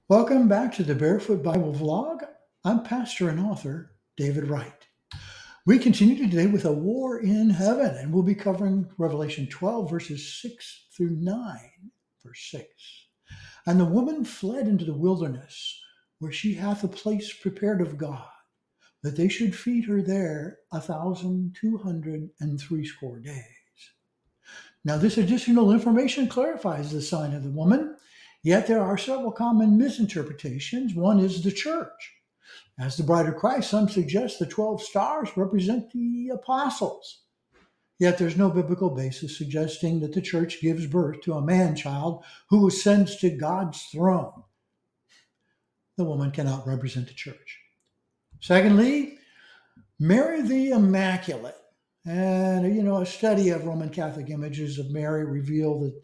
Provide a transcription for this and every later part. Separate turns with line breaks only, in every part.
Welcome back to the Barefoot Bible Vlog. I'm pastor and author David Wright. We continue today with a war in heaven, and we'll be covering Revelation 12, verses 6 through 9, verse 6. And the woman fled into the wilderness, where she hath a place prepared of God, that they should feed her there 1,260 days. Now, this additional information clarifies the sign of the woman, yet there are several common misinterpretations. One is the church. As the bride of Christ, some suggest the 12 stars represent the apostles. Yet there's no biblical basis suggesting that the church gives birth to a man-child who ascends to God's throne. The woman cannot represent the church. Secondly, Mary the Immaculate. And, a study of Roman Catholic images of Mary reveal that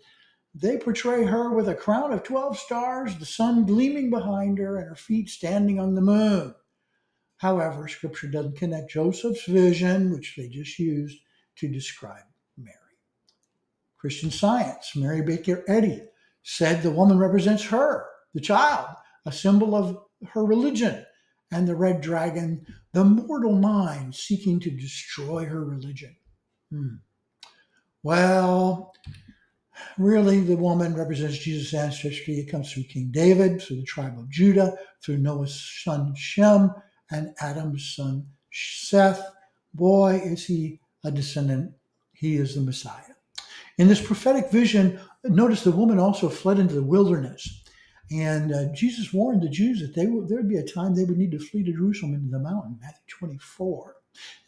they portray her with a crown of 12 stars, the sun gleaming behind her, and her feet standing on the moon. However, Scripture doesn't connect Joseph's vision, which they just used, to describe Mary. Christian Science, Mary Baker Eddy, said the woman represents her, the child, a symbol of her religion, and the red dragon, the mortal mind seeking to destroy her religion. Well, really, the woman represents Jesus' ancestry. It comes through King David, through the tribe of Judah, through Noah's son Shem, and Adam's son Seth. Boy, is he a descendant. He is the Messiah. In this prophetic vision, notice the woman also fled into the wilderness. And Jesus warned the Jews that there would be a time they would need to flee to Jerusalem into the mountain, Matthew 24.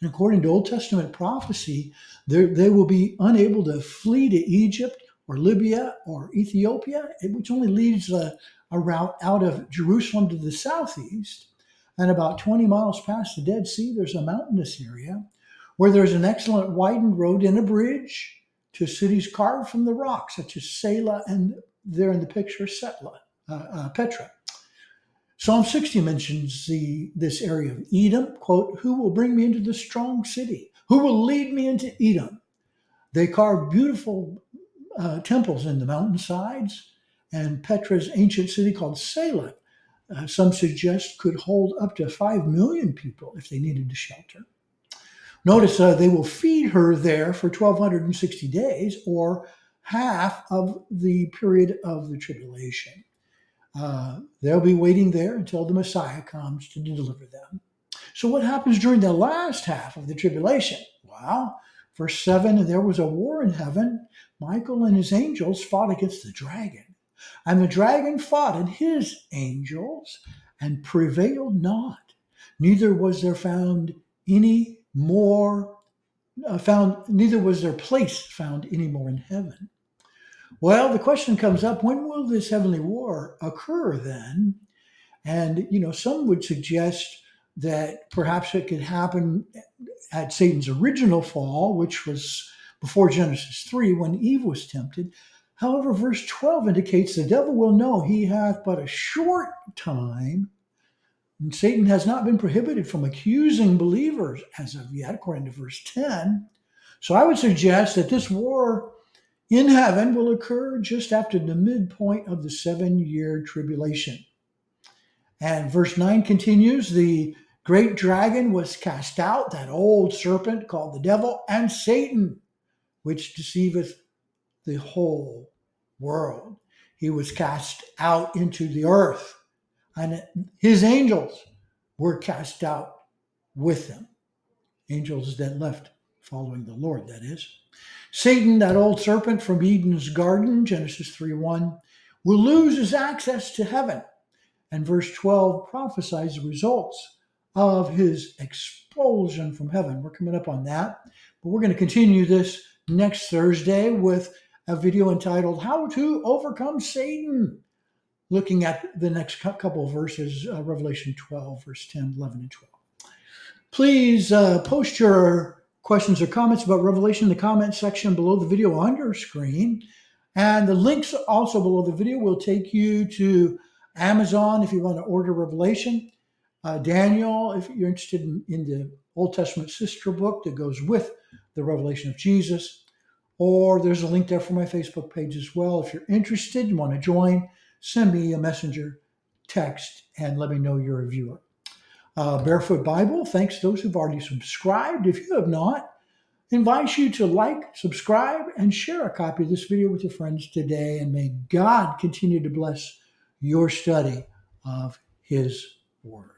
And according to Old Testament prophecy, they will be unable to flee to Egypt or Libya or Ethiopia, which only leads a route out of Jerusalem to the southeast. And about 20 miles past the Dead Sea, there's a mountainous area where there's an excellent widened road and a bridge to cities carved from the rock, such as Selah, and there in the picture, Petra. Psalm 60 mentions this area of Edom, quote, "Who will bring me into the strong city? Who will lead me into Edom?" They carved beautiful temples in the mountainsides, and Petra's ancient city called Selah, some suggest could hold up to 5 million people if they needed to shelter. Notice they will feed her there for 1,260 days, or half of the period of the tribulation. They'll be waiting there until the Messiah comes to deliver them. So what happens during the last half of the tribulation? Well, verse 7, and there was a war in heaven. Michael and his angels fought against the dragon. And the dragon fought and his angels and prevailed not. Neither was there neither was their place found any more in heaven. Well, the question comes up, when will this heavenly war occur then? And, some would suggest that perhaps it could happen at Satan's original fall, which was before Genesis 3, when Eve was tempted. However, verse 12 indicates the devil will know he hath but a short time, and Satan has not been prohibited from accusing believers as of yet, according to verse 10. So I would suggest that this war in heaven will occur just after the midpoint of the 7-year tribulation. And verse 9 continues, the great dragon was cast out, that old serpent called the devil and Satan, which deceiveth the whole world. He was cast out into the earth, and his angels were cast out with him. Angels that left following the Lord, that is. Satan, that old serpent from Eden's garden, Genesis 3:1, will lose his access to heaven. And verse 12 prophesies the results of his expulsion from heaven. We're coming up on that, but we're going to continue this next Thursday with a video entitled How to Overcome Satan, looking at the next couple of verses, Revelation 12, verse 10, 11, and 12. Please post your questions or comments about Revelation in the comment section below the video on your screen. And the links also below the video will take you to Amazon if you want to order Revelation. Daniel, if you're interested in the Old Testament sister book that goes with the Revelation of Jesus. Or there's a link there for my Facebook page as well. If you're interested and want to join, send me a messenger text and let me know you're a viewer. Barefoot Bible, thanks to those who've already subscribed. If you have not, invite you to like, subscribe, and share a copy of this video with your friends today. And may God continue to bless your study of His Word.